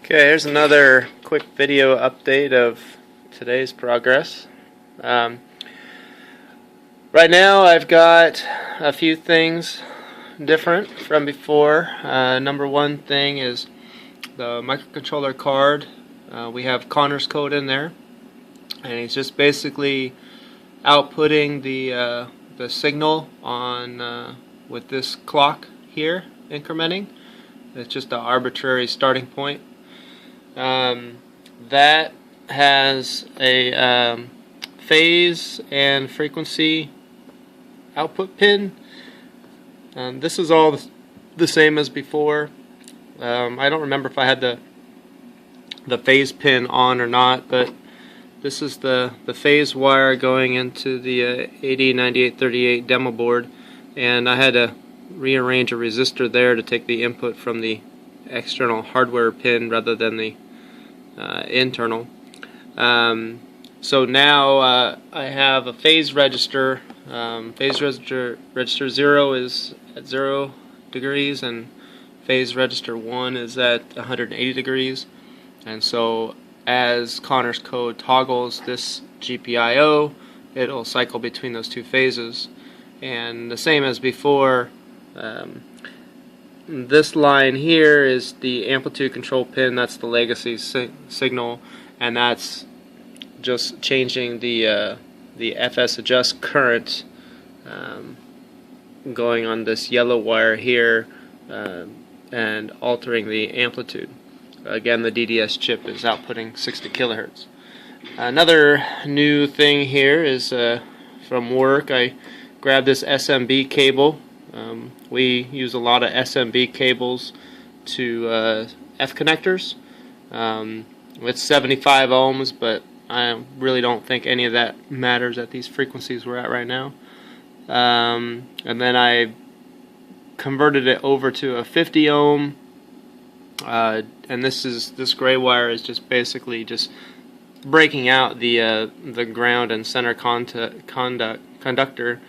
Okay, here's another quick video update of today's progress. Right now I've got a few things different from before. Number one thing is the microcontroller card. We have Connor's code in there, and he's just basically outputting the signal on with this clock here incrementing. It's just an arbitrary starting point. That has a phase and frequency output pin. This is all the same as before. I don't remember if I had the phase pin on or not, but this is the phase wire going into the 809838 demo board, and I had to rearrange a resistor there to take the input from the external hardware pin rather than the internal. So now I have a phase register. Phase register 0 is at 0 degrees, and phase register 1 is at 180 degrees. And so as Connor's code toggles this GPIO, it'll cycle between those two phases. And the same as before, this line here is the amplitude control pin. That's the legacy signal, and that's just changing the FS adjust current going on this yellow wire here and altering the amplitude. Again, the DDS chip is outputting 60 kilohertz. Another new thing here is from work. I grabbed this SMB cable. We use a lot of SMB cables to F connectors. It's 75 ohms, but I really don't think any of that matters at these frequencies we're at right now. And then I converted it over to a 50 ohm, and this gray wire is just basically just breaking out the ground and center conductor,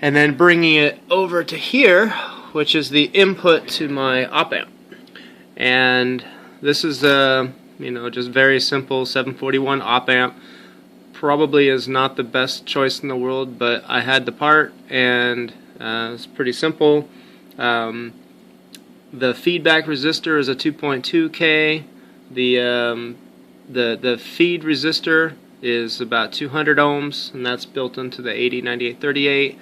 and then bringing it over to here, which is the input to my op amp. And this is just very simple 741 op amp. Probably is not the best choice in the world, but I had the part, and it's pretty simple. The feedback resistor is a 2.2K. The feed resistor is about 200 ohms, and that's built into the 809838.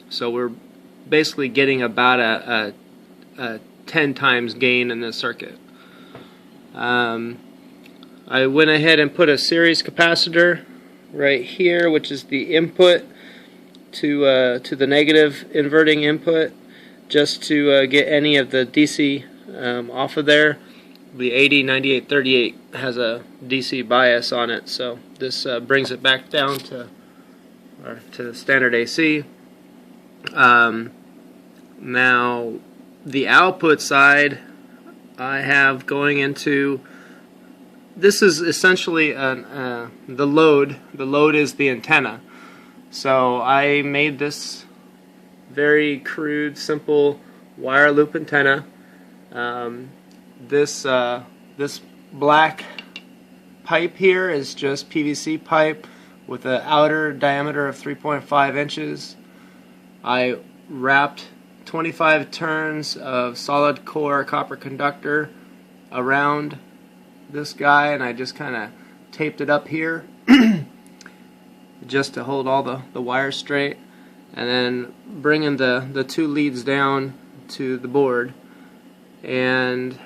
So we're basically getting about a 10 times gain in this circuit. I went ahead and put a series capacitor right here, which is the input to the negative inverting input, just to get any of the DC off of there. The 809838 has a DC bias on it, so this brings it back down to the standard AC. Now the output side I have going into, this is essentially the load. The load is the antenna. So I made this very crude, simple wire loop antenna. This black pipe here is just PVC pipe with an outer diameter of 3.5 inches. I wrapped 25 turns of solid core copper conductor around this guy, and I just kind of taped it up here just to hold all the wires straight, and then bringing the two leads down to the board. And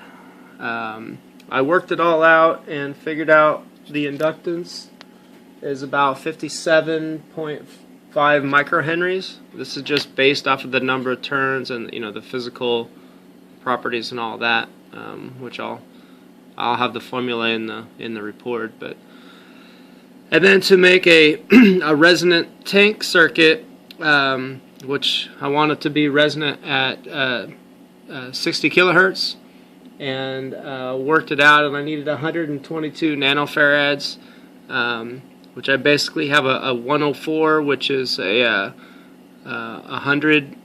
I worked it all out and figured out the inductance is about 57.5 microhenries. This is just based off of the number of turns and the physical properties and all that, which I'll have the formula in the report. But and then to make a a resonant tank circuit, which I want it to be resonant at 60 kilohertz, and worked it out, and I needed 122 nanofarads, which I basically have a 104, which is a 100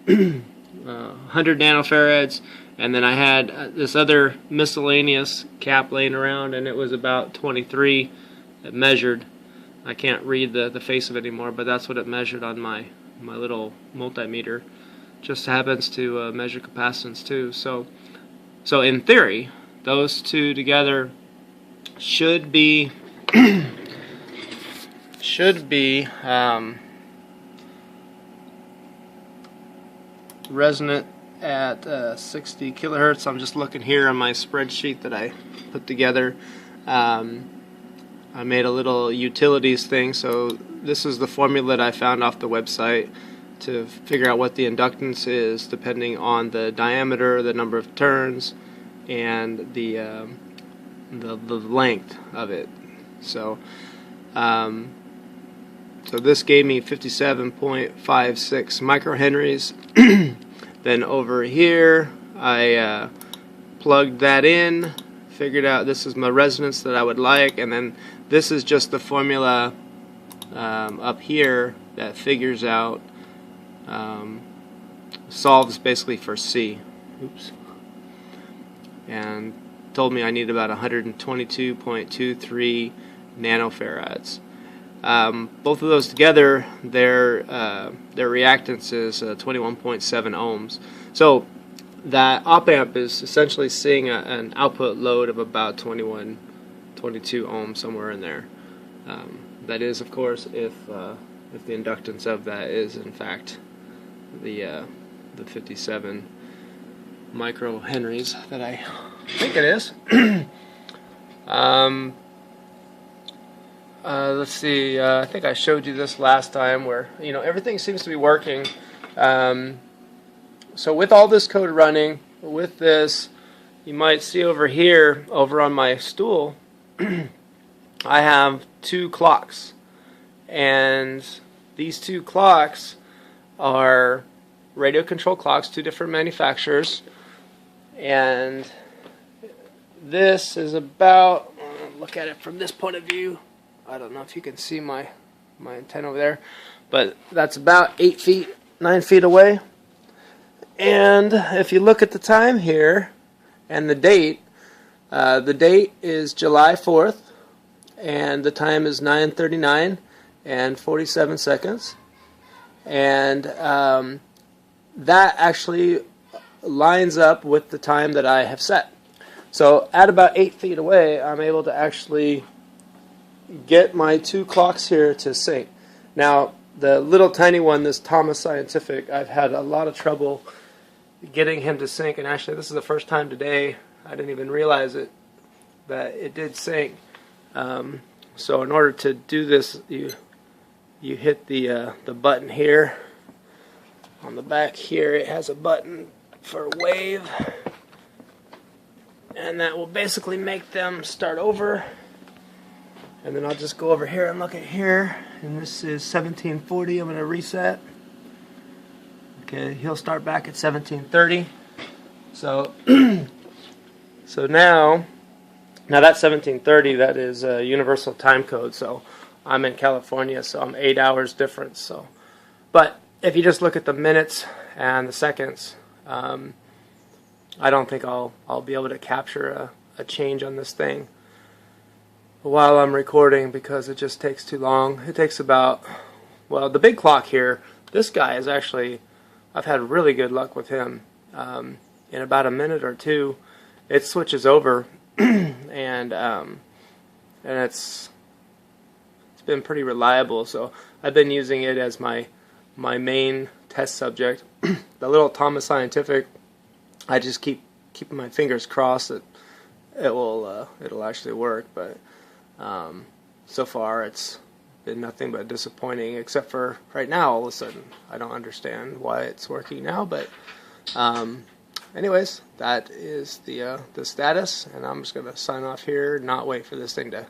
nanofarads, And then I had this other miscellaneous cap laying around, and it was about 23. It measured. I can't read the face of it anymore, but that's what it measured on my little multimeter. Just happens to measure capacitance too. So in theory, those two together should be resonant at 60 kilohertz. I'm just looking here on my spreadsheet that I put together. I made a little utilities thing, so this is the formula that I found off the website to figure out what the inductance is depending on the diameter, the number of turns, and the length of it. So so this gave me 57.56 microhenries. Then over here I plugged that in, figured out this is my resonance that I would like, and then this is just the formula up here that figures out, solves basically for C. Oops. And told me I need about 122.23 nanofarads. Both of those together, their reactance is 21.7 ohms. So that op amp is essentially seeing an output load of about 22 ohms, somewhere in there. That is, of course, if the inductance of that is in fact the 57 microhenries that I think it is. Let's see. I think I showed you this last time, where everything seems to be working. So with all this code running, with this, you might see over here, over on my stool, I have two clocks, and these two clocks are radio control clocks, two different manufacturers, and this is about, look at it from this point of view, I don't know if you can see my antenna over there, but that's about 8 feet, 9 feet away. And if you look at the time here and the date is July 4th, and the time is 9:39 and 47 seconds, and that actually lines up with the time that I have set. So at about 8 feet away, I'm able to actually get my two clocks here to sync. Now, the little tiny one, this Thomas Scientific, I've had a lot of trouble getting him to sync, and actually this is the first time today, I didn't even realize it, that it did sync. So in order to do this, you hit the button here. On the back here, it has a button for wave, and that will basically make them start over. And then I'll just go over here and look at here, and this is 1740. I'm going to reset. Okay, he'll start back at 1730. So so now that's 1730. That is a universal time code. So I'm in California, so I'm 8 hours difference. So, but if you just look at the minutes and the seconds, I don't think I'll be able to capture a change on this thing while I'm recording, because it just takes too long. It takes about, well, the big clock here, this guy is actually, I've had really good luck with him. In about a minute or two, it switches over, and it's been pretty reliable. So I've been using it as my main test subject. The little Thomas Scientific, I just keep keeping my fingers crossed that it'll actually work, but so far it's been nothing but disappointing, except for right now all of a sudden I don't understand why it's working now. But anyways, that is the status, and I'm just gonna sign off here, not wait for this thing to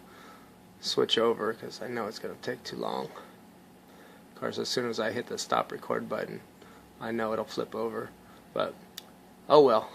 switch over, because I know it's gonna take too long. Of course, as soon as I hit the stop record button, I know it'll flip over, but oh well.